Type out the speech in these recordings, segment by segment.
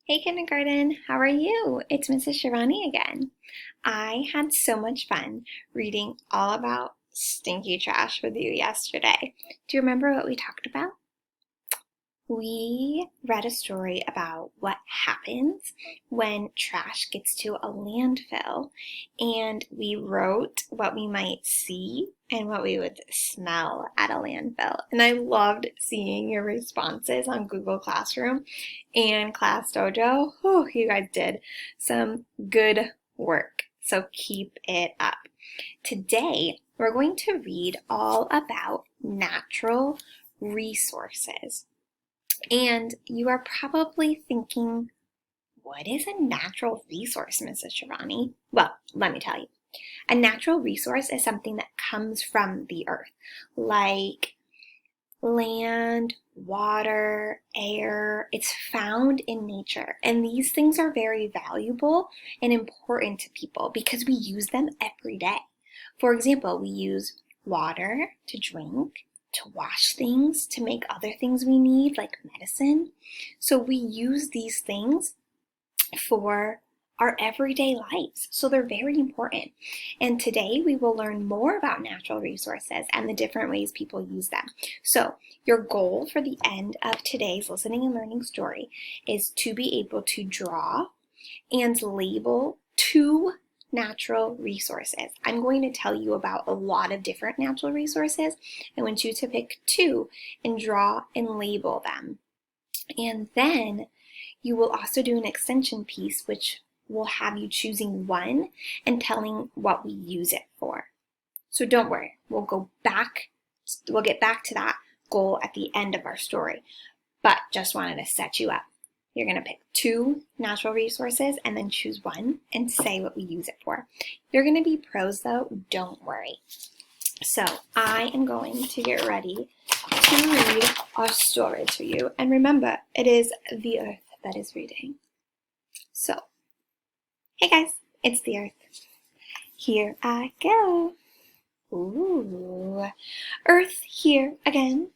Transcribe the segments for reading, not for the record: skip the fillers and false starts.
Hey kindergarten, how are you? It's Mrs. Shivani again. I had so much fun reading all about stinky trash with you yesterday. Do you remember what we talked about? We read a story about what happens when trash gets to a landfill, and we wrote what we might see and what we would smell at a landfill. And I loved seeing your responses on Google Classroom and Class Dojo. Oh, you guys did some good work, so keep it up. Today, we're going to read all about natural resources. And you are probably thinking, what is a natural resource, Mrs. Shivani? Well, let me tell you. A natural resource is something that comes from the earth, like land, water, air. It's found in nature. And these things are very valuable and important to people because we use them every day. For example, we use water to drink, to wash things, to make other things we need, like medicine. So we use these things for our everyday lives. So they're very important. And today we will learn more about natural resources and the different ways people use them. So your goal for the end of today's listening and learning story is to be able to draw and label two natural resources. I'm going to tell you about a lot of different natural resources. I want you to pick two and draw and label them. And then you will also do an extension piece, which will have you choosing one and telling what we use it for. So don't worry, we'll get back to that goal at the end of our story, but just wanted to set you up. You're going to pick two natural resources and then choose one and say what we use it for. You're going to be pros though, don't worry. So I am going to get ready to read our story to you. And remember, it is the earth that is reading. So, hey guys, it's the earth. Here I go. Ooh, earth here again.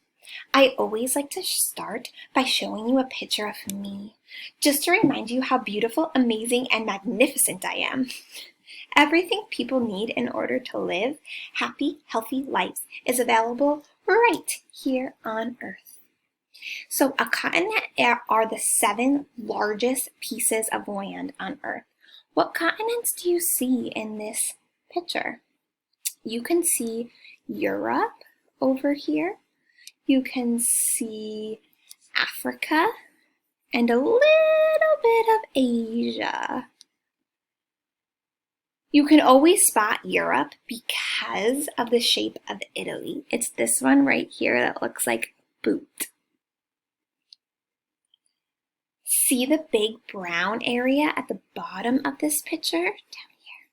I always like to start by showing you a picture of me, just to remind you how beautiful, amazing, and magnificent I am. Everything people need in order to live happy, healthy lives is available right here on Earth. So a continent are the 7 largest pieces of land on Earth. What continents do you see in this picture? You can see Europe over here. You can see Africa and a little bit of Asia. You can always spot Europe because of the shape of Italy. It's this one right here that looks like a boot. See the big brown area at the bottom of this picture? Down here.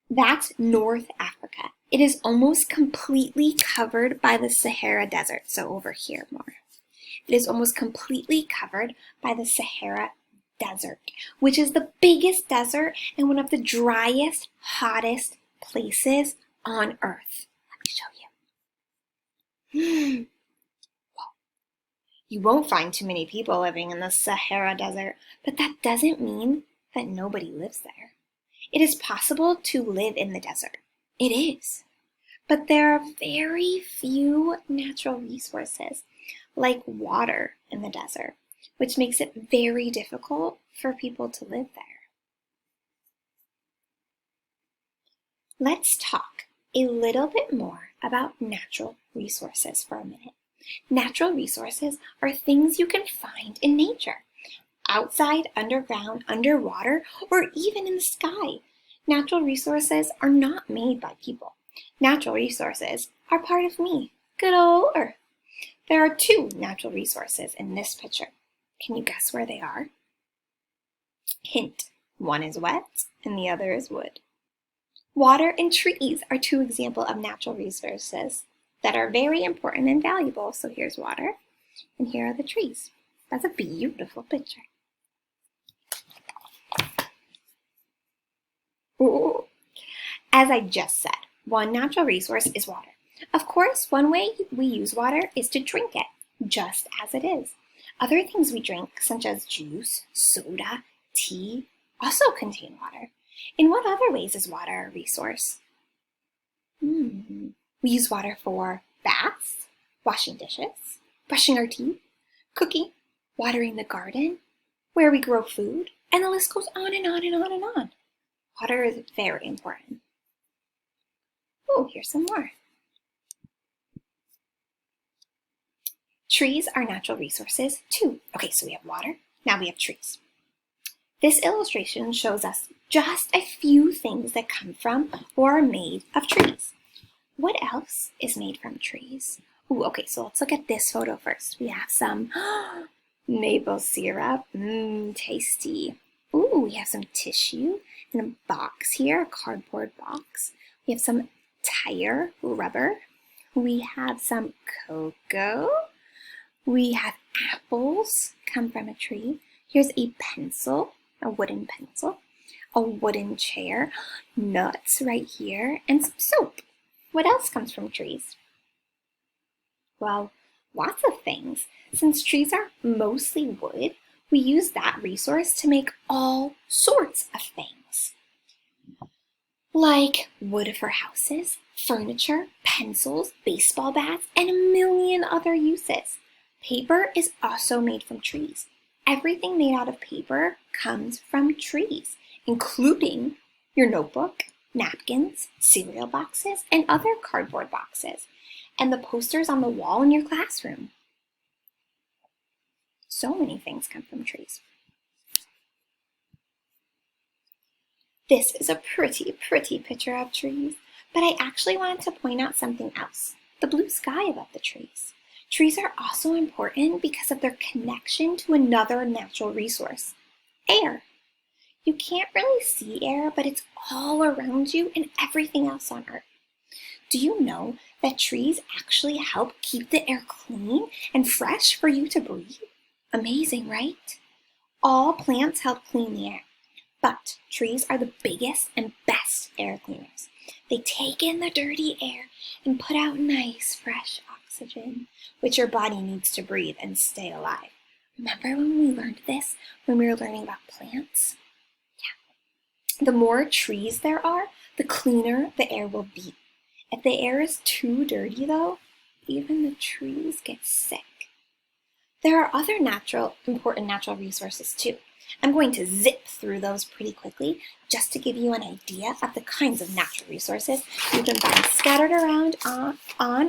That's North Africa. It is almost completely covered by the Sahara Desert. So over here more. It is almost completely covered by the Sahara Desert, which is the biggest desert and one of the driest, hottest places on Earth. Let me show you. You won't find too many people living in the Sahara Desert, but that doesn't mean that nobody lives there. It is possible to live in the desert. It is. But there are very few natural resources, like water in the desert, which makes it very difficult for people to live there. Let's talk a little bit more about natural resources for a minute. Natural resources are things you can find in nature, outside, underground, underwater, or even in the sky. Natural resources are not made by people. Natural resources are part of me, good old Earth. There are 2 natural resources in this picture. Can you guess where they are? Hint, one is wet and the other is wood. Water and trees are 2 examples of natural resources that are very important and valuable. So here's water and here are the trees. That's a beautiful picture. Ooh. As I just said, one natural resource is water. Of course, one way we use water is to drink it, just as it is. Other things we drink, such as juice, soda, tea, also contain water. In what other ways is water a resource? We use water for baths, washing dishes, brushing our teeth, cooking, watering the garden, where we grow food, and the list goes on and on and on and on. Water is very important. Oh, here's some more. Trees are natural resources too. Okay, so we have water, now we have trees. This illustration shows us just a few things that come from or are made of trees. What else is made from trees? Ooh, okay, so let's look at this photo first. We have some maple syrup, tasty. Ooh, we have some tissue in a box here, a cardboard box. We have some tire, rubber. We have some cocoa. We have apples, come from a tree. Here's a pencil, a wooden pencil, a wooden chair, nuts right here, and some soap. What else comes from trees? Well, lots of things. Since trees are mostly wood, we use that resource to make all sorts of things. Like wood for houses, furniture, pencils, baseball bats, and a million other uses. Paper is also made from trees. Everything made out of paper comes from trees, including your notebook, napkins, cereal boxes, and other cardboard boxes, and the posters on the wall in your classroom. So many things come from trees. This is a pretty picture of trees, but I actually wanted to point out something else, the blue sky above the trees. Trees are also important because of their connection to another natural resource, air. You can't really see air, but it's all around you and everything else on Earth. Do you know that trees actually help keep the air clean and fresh for you to breathe? Amazing, right? All plants help clean the air, but trees are the biggest and best air cleaners. They take in the dirty air and put out nice, fresh oxygen, which your body needs to breathe and stay alive. Remember when we learned this, when we were learning about plants? Yeah. The more trees there are, the cleaner the air will be. If the air is too dirty, though, even the trees get sick. There are other important natural resources too. I'm going to zip through those pretty quickly just to give you an idea of the kinds of natural resources you can find scattered around on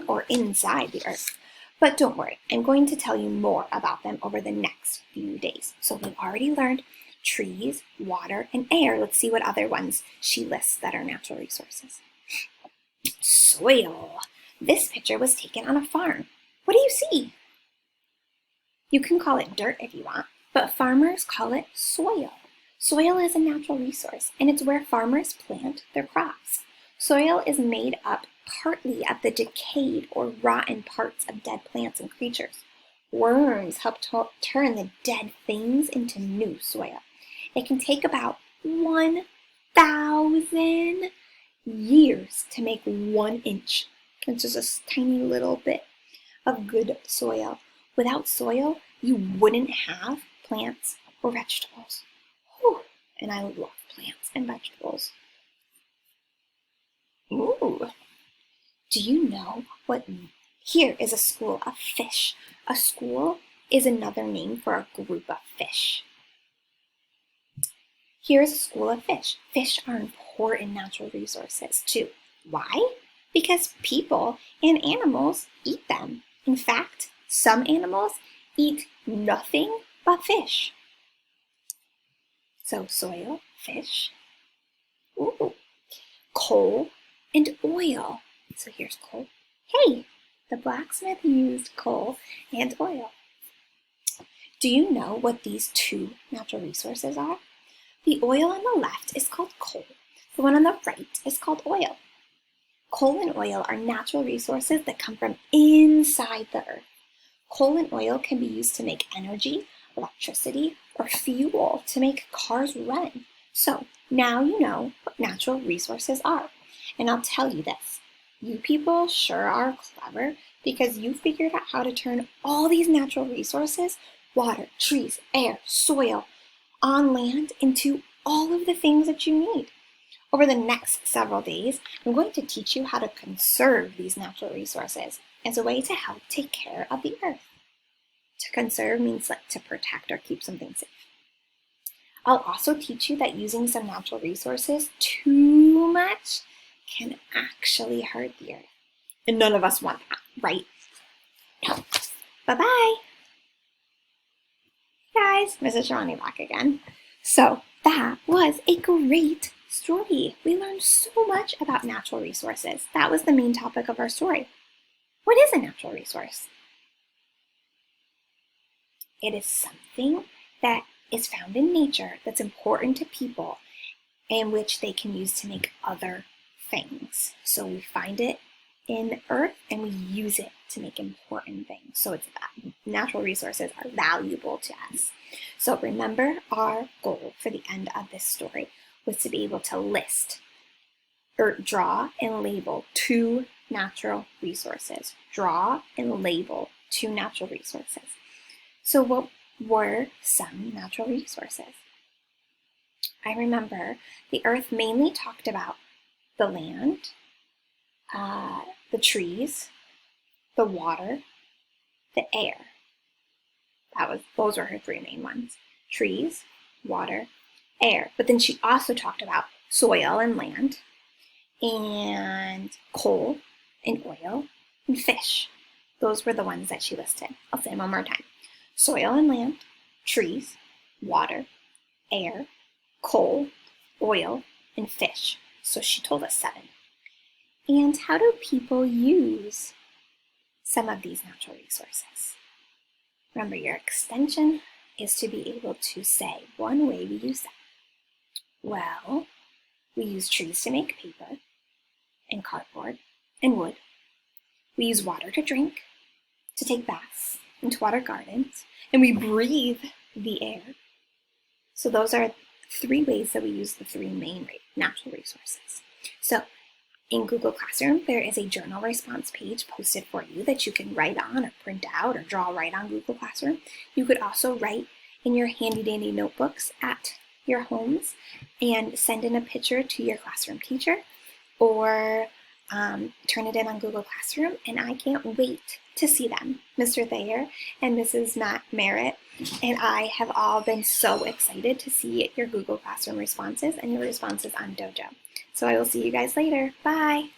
or inside the earth. But don't worry, I'm going to tell you more about them over the next few days. So we've already learned trees, water, and air. Let's see what other ones she lists that are natural resources. Soil. This picture was taken on a farm. What do you see? You can call it dirt if you want, but farmers call it soil. Soil is a natural resource, and it's where farmers plant their crops. Soil is made up partly of the decayed or rotten parts of dead plants and creatures. Worms help turn the dead things into new soil. It can take about 1,000 years to make 1 inch. It's just a tiny little bit of good soil. Without soil, you wouldn't have plants or vegetables. Whew. And I love plants and vegetables. Ooh. Do you know what? Here is a school of fish. A school is another name for a group of fish. Here's a school of fish. Fish are important natural resources too. Why? Because people and animals eat them. In fact, some animals eat nothing but fish. So soil, fish, coal, and oil. So here's coal. Hey, the blacksmith used coal and oil. Do you know what these two natural resources are? The oil on the left is called coal. The one on the right is called oil. Coal and oil are natural resources that come from inside the earth. Coal and oil can be used to make energy, electricity, or fuel to make cars run. So now you know what natural resources are. And I'll tell you this, you people sure are clever because you figured out how to turn all these natural resources water, trees, air, soil, on land, into all of the things that you need. Over the next several days, I'm going to teach you how to conserve these natural resources as a way to help take care of the earth. To conserve means like to protect or keep something safe. I'll also teach you that using some natural resources too much can actually hurt the earth. And none of us want that, right? No. Bye-bye. Guys, Mrs. Shawnee back again. So that was a great story. We learned so much about natural resources. That was the main topic of our story. What is a natural resource? It is something that is found in nature that's important to people and which they can use to make other things. So we find it in the earth and we use it to make important things. So it's natural resources are valuable to us. So remember, our goal for the end of this story was to be able to list or draw and label 2 natural resources. Draw and label 2 natural resources. So what were some natural resources? I remember the earth mainly talked about the land, the trees, the water, the air. Those were her 3 main ones. Trees, water, air. But then she also talked about soil and land, and coal and oil and fish. Those were the ones that she listed. I'll say them one more time. Soil and land, trees, water, air, coal, oil, and fish. So she told us 7. And how do people use some of these natural resources? Remember, your extension is to be able to say one way we use them. Well, we use trees to make paper and cardboard and wood. We use water to drink, to take baths, and to water gardens, and we breathe the air. So those are 3 ways that we use the 3 main natural resources. So in Google Classroom, there is a journal response page posted for you that you can write on or print out or draw right on Google Classroom. You could also write in your handy-dandy notebooks at your homes and send in a picture to your classroom teacher, or turn it in on Google Classroom, and I can't wait to see them. Mr. Thayer and Mrs. Merritt and I have all been so excited to see your Google Classroom responses and your responses on Dojo. So I will see you guys later. Bye!